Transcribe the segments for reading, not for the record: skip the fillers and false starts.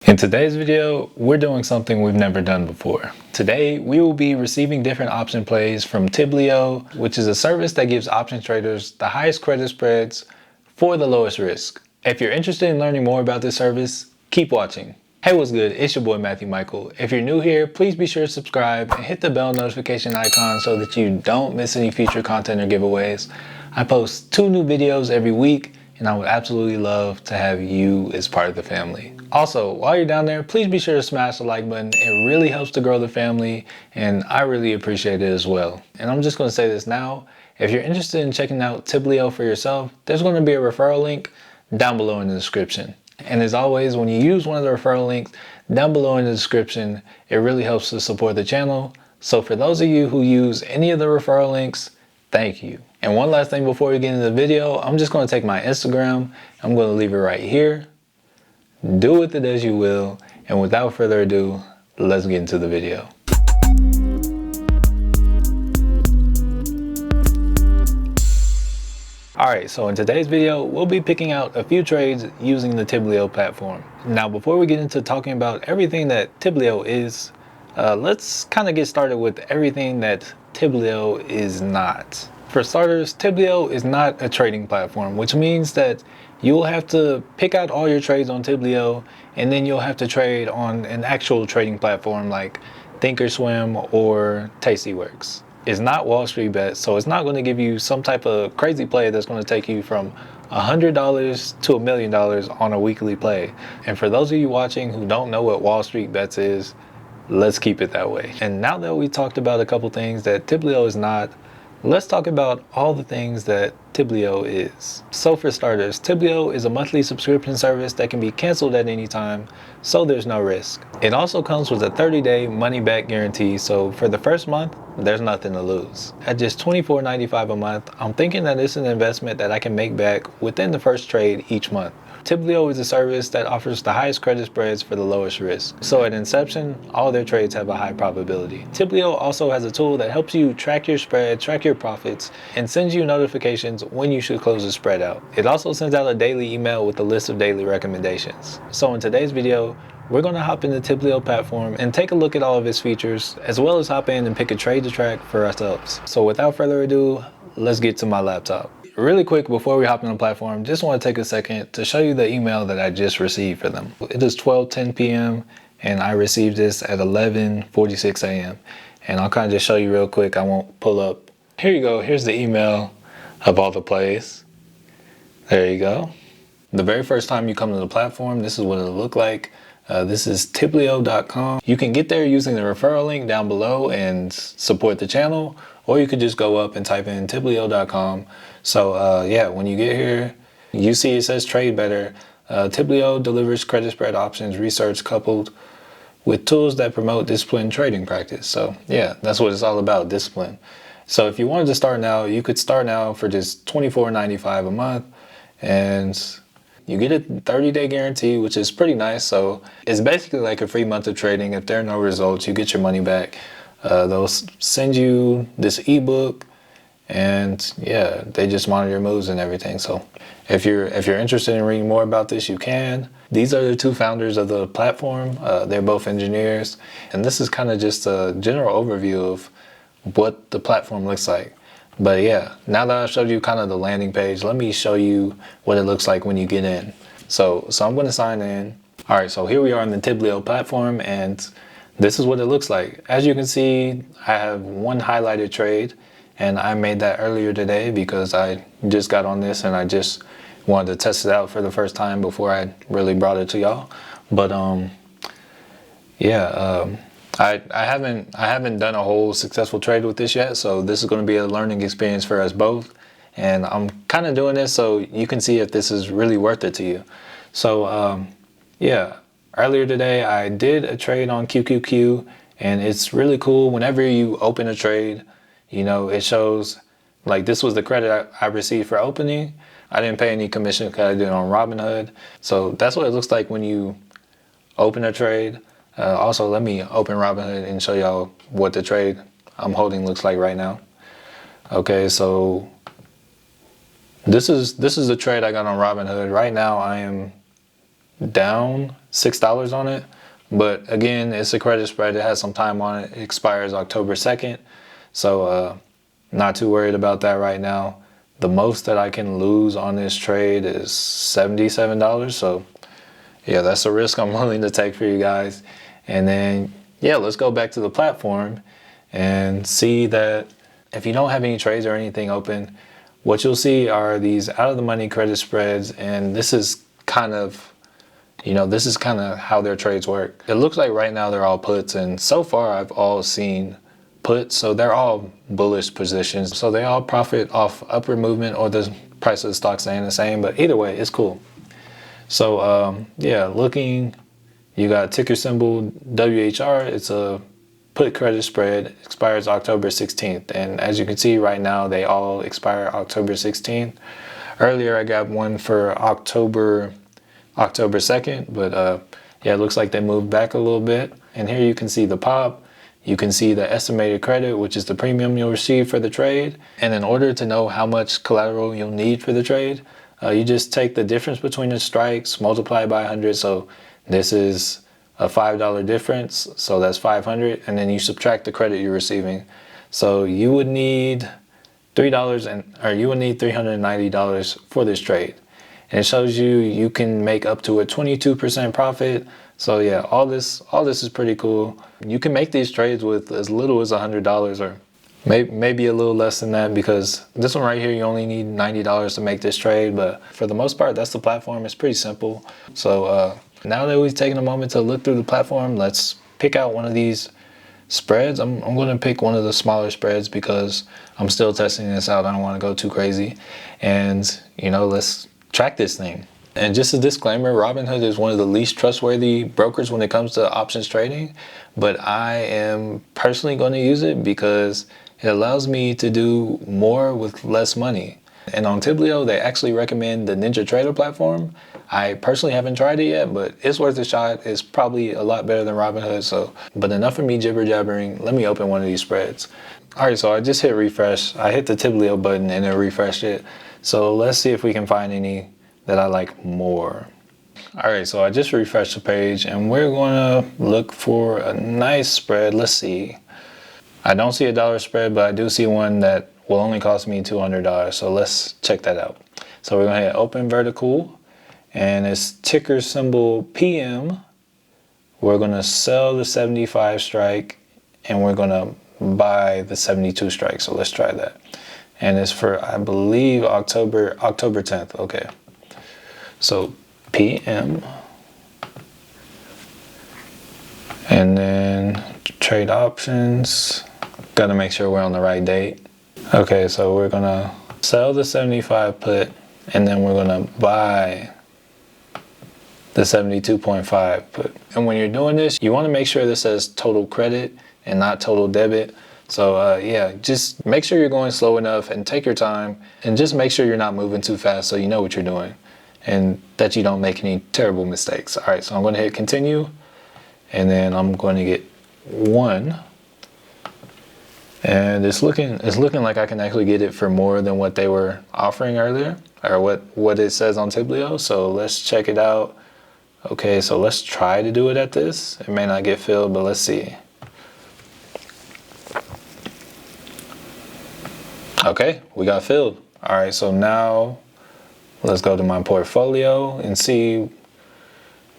In today's video, we're doing something we've never done before. Today, we will be receiving different option plays from Tiblio, which is a service that gives option traders the highest credit spreads for the lowest risk. If you're interested in learning more about this service, keep watching. Hey, what's good? It's your boy Matthew Michael. If you're new here, please be sure to subscribe and hit the bell notification icon so that you don't miss any future content or giveaways. I post 2 new videos every week, and I would absolutely love to have you as part of the family. Also, while you're down there, please be sure to smash the like button. It really helps to grow the family, and I really appreciate it as well. And I'm just going to say this now. If you're interested in checking out Tiblio for yourself, there's going to be a referral link down below in the description. And as always, when you use one of the referral links down below in the description, it really helps to support the channel. So for those of you who use any of the referral links, thank you. And one last thing before we get into the video, I'm just going to take my Instagram. I'm going to leave it right here. Do with it as you will. And without further ado, let's get into the video. Alright, so in today's video, we'll be picking out a few trades using the Tiblio platform. Now, before we get into talking about everything that Tiblio is, let's kind of get started with everything that Tiblio is not. For starters, Tiblio is not a trading platform, which means that you'll have to pick out all your trades on Tiblio, and then you'll have to trade on an actual trading platform like Thinkorswim or Tastyworks. It's not Wall Street bets, so it's not going to give you some type of crazy play that's going to take you from $100 to $1 million on a weekly play. And for those of you watching who don't know what Wall Street bets is, let's keep it that way. And now that we talked about a couple things that Tiblio is not, let's talk about all the things that Tiblio is. So for starters, Tiblio is a monthly subscription service that can be canceled at any time, so there's no risk. It also comes with a 30-day money-back guarantee, so for the first month, there's nothing to lose. At just $24.95 a month, I'm thinking that it's an investment that I can make back within the first trade each month. Tiblio is a service that offers the highest credit spreads for the lowest risk. So at inception, all their trades have a high probability. Tiblio also has a tool that helps you track your spread, track your profits, and sends you notifications when you should close the spread out. It also sends out a daily email with a list of daily recommendations. So in today's video, we're going to hop in the Tiblio platform and take a look at all of its features, as well as hop in and pick a trade to track for ourselves. So without further ado, let's get to my laptop. Really quick before we hop in the platform, just want to take a second to show you the email that I just received for them. It is 12:10 p.m. and I received this at 11:46 a.m. And I'll kind of just show you real quick. I won't pull up. Here you go. Here's the email of all the plays. There you go. The very first time you come to the platform, this is what it'll look like. This is tiblio.com. You can get there using the referral link down below and support the channel, or you could just go up and type in tiblio.com. So yeah, when you get here, you see it says trade better. Tiblio delivers credit spread options research coupled with tools that promote disciplined trading practice. So yeah, that's what it's all about, discipline. So if you wanted to start now, you could start now for just $24.95 a month, and you get a 30-day guarantee, which is pretty nice. So it's basically like a free month of trading. If there are no results, you get your money back. They'll send you this ebook, and yeah, they just monitor your moves and everything. So if you're interested in reading more about this, you can. These are the 2 founders of the platform. They're both engineers, and this is kind of just a general overview of what the platform looks like. But yeah, now that I've showed you kind of the landing page, let me show you what it looks like when you get in. So I'm going to sign in. All right, so here we are on the Tiblio platform, and this is what it looks like. As you can see, I have one highlighted trade, and I made that earlier today because I just got on this and I just wanted to test it out for the first time before I really brought it to y'all. But yeah, I haven't done a whole successful trade with this yet, so this is going to be a learning experience for us both. And I'm kind of doing this so you can see if this is really worth it to you. So yeah, earlier today I did a trade on QQQ, and it's really cool. Whenever you open a trade, you know, it shows like this was the credit I received for opening. I didn't pay any commission because I did it on Robinhood. So that's what it looks like when you open a trade. Also, let me open Robinhood and show y'all what the trade I'm holding looks like right now. Okay, so this is the trade I got on Robinhood. Right now I am down $6 on it. But again, it's a credit spread. It has some time on it. It expires October 2nd. So not too worried about that right now. The most that I can lose on this trade is $77. So yeah, that's a risk I'm willing to take for you guys. And then, yeah, let's go back to the platform and see that if you don't have any trades or anything open, what you'll see are these out of the money credit spreads. And this is kind of, this is kind of how their trades work. It looks like right now they're all puts, and so far I've all seen puts, so they're all bullish positions. So they all profit off upward movement or the price of the stock staying the same, but either way, it's cool. So yeah, looking, you got ticker symbol WHR. It's a put credit spread, expires October 16th. And as you can see right now, they all expire October 16th. Earlier, I got one for October 2nd, but yeah, it looks like they moved back a little bit. And here you can see the pop. You can see the estimated credit, which is the premium you'll receive for the trade. And in order to know how much collateral you'll need for the trade, you just take the difference between the strikes, multiply by 100. So this is a $5 difference, so that's 500, and then you subtract the credit you're receiving. So you would need $390 for this trade. And it shows you can make up to a 22% profit. So yeah, all this is pretty cool. You can make these trades with as little as $100 or maybe a little less than that, because this one right here, you only need $90 to make this trade. But for the most part, that's the platform. It's pretty simple. So now that we've taken a moment to look through the platform, let's pick out one of these spreads. I'm going to pick one of the smaller spreads because I'm still testing this out. I don't want to go too crazy. And, let's track this thing. And just a disclaimer, Robinhood is one of the least trustworthy brokers when it comes to options trading. But I am personally going to use it because it allows me to do more with less money. And on Tiblio, they actually recommend the Ninja Trader platform. I personally haven't tried it yet, but it's worth a shot. It's probably a lot better than Robinhood. But enough of me jibber jabbering. Let me open one of these spreads. All right, so I just hit refresh. I hit the Tiblio button and it refreshed it. So let's see if we can find any that I like more. All right, so I just refreshed the page and we're gonna look for a nice spread. Let's see. I don't see a dollar spread, but I do see one that will only cost me $200. So let's check that out. So we're gonna hit open vertical and it's ticker symbol PM. We're gonna sell the 75 strike and we're gonna buy the 72 strike. So let's try that. And it's for, I believe, October 10th. Okay. So PM. And then trade options. Got to make sure we're on the right date. Okay, so we're gonna sell the 75 put and then we're gonna buy the 72.5 put. And when you're doing this, you want to make sure this says total credit and not total debit. So yeah, just make sure you're going slow enough and take your time and just make sure you're not moving too fast so you know what you're doing and that you don't make any terrible mistakes. All right, so I'm going to hit continue and then I'm going to get one. And it's looking like I can actually get it for more than what they were offering earlier, or what it says on Tiblio. So let's check it out. Okay, so let's try to do it at this. It may not get filled, but let's see. Okay, we got filled. All right, so now let's go to my portfolio and see,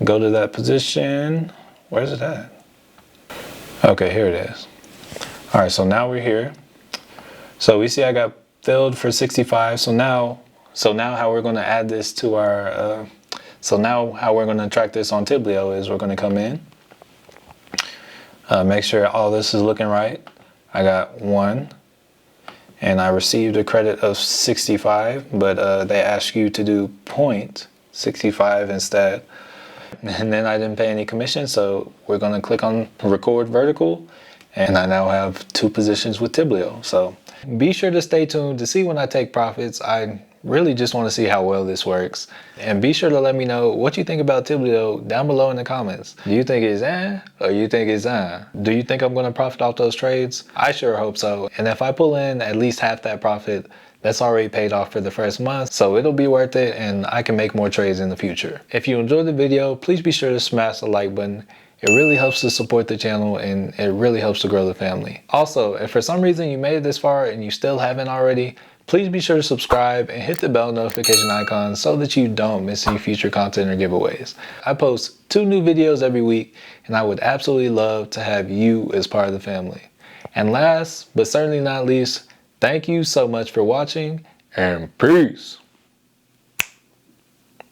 go to that position. Where's it at? Okay, here it is. All right, so now we're here. So we see I got filled for 65. So now how we're going to add this to our, how we're going to track this on Tiblio is we're going to come in, make sure all this is looking right. I got one and I received a credit of 65, but they ask you to do 0.65 instead. And then I didn't pay any commission. So we're going to click on record vertical. And I now have two positions with Tiblio. So be sure to stay tuned to see when I take profits. I really just want to see how well this works. And be sure to let me know what you think about Tiblio down below in the comments. Do you think it's or you think it's Do you think I'm going to profit off those trades? I sure hope so. And if I pull in at least half that profit, That's already paid off for the first month, so it'll be worth it and I can make more trades in the future. If you enjoyed the video, please be sure to smash the like button. It really helps to support the channel and it really helps to grow the family. Also, if for some reason you made it this far and you still haven't already, please be sure to subscribe and hit the bell notification icon so that you don't miss any future content or giveaways. I post 2 new videos every week and I would absolutely love to have you as part of the family. And last, but certainly not least, thank you so much for watching and peace.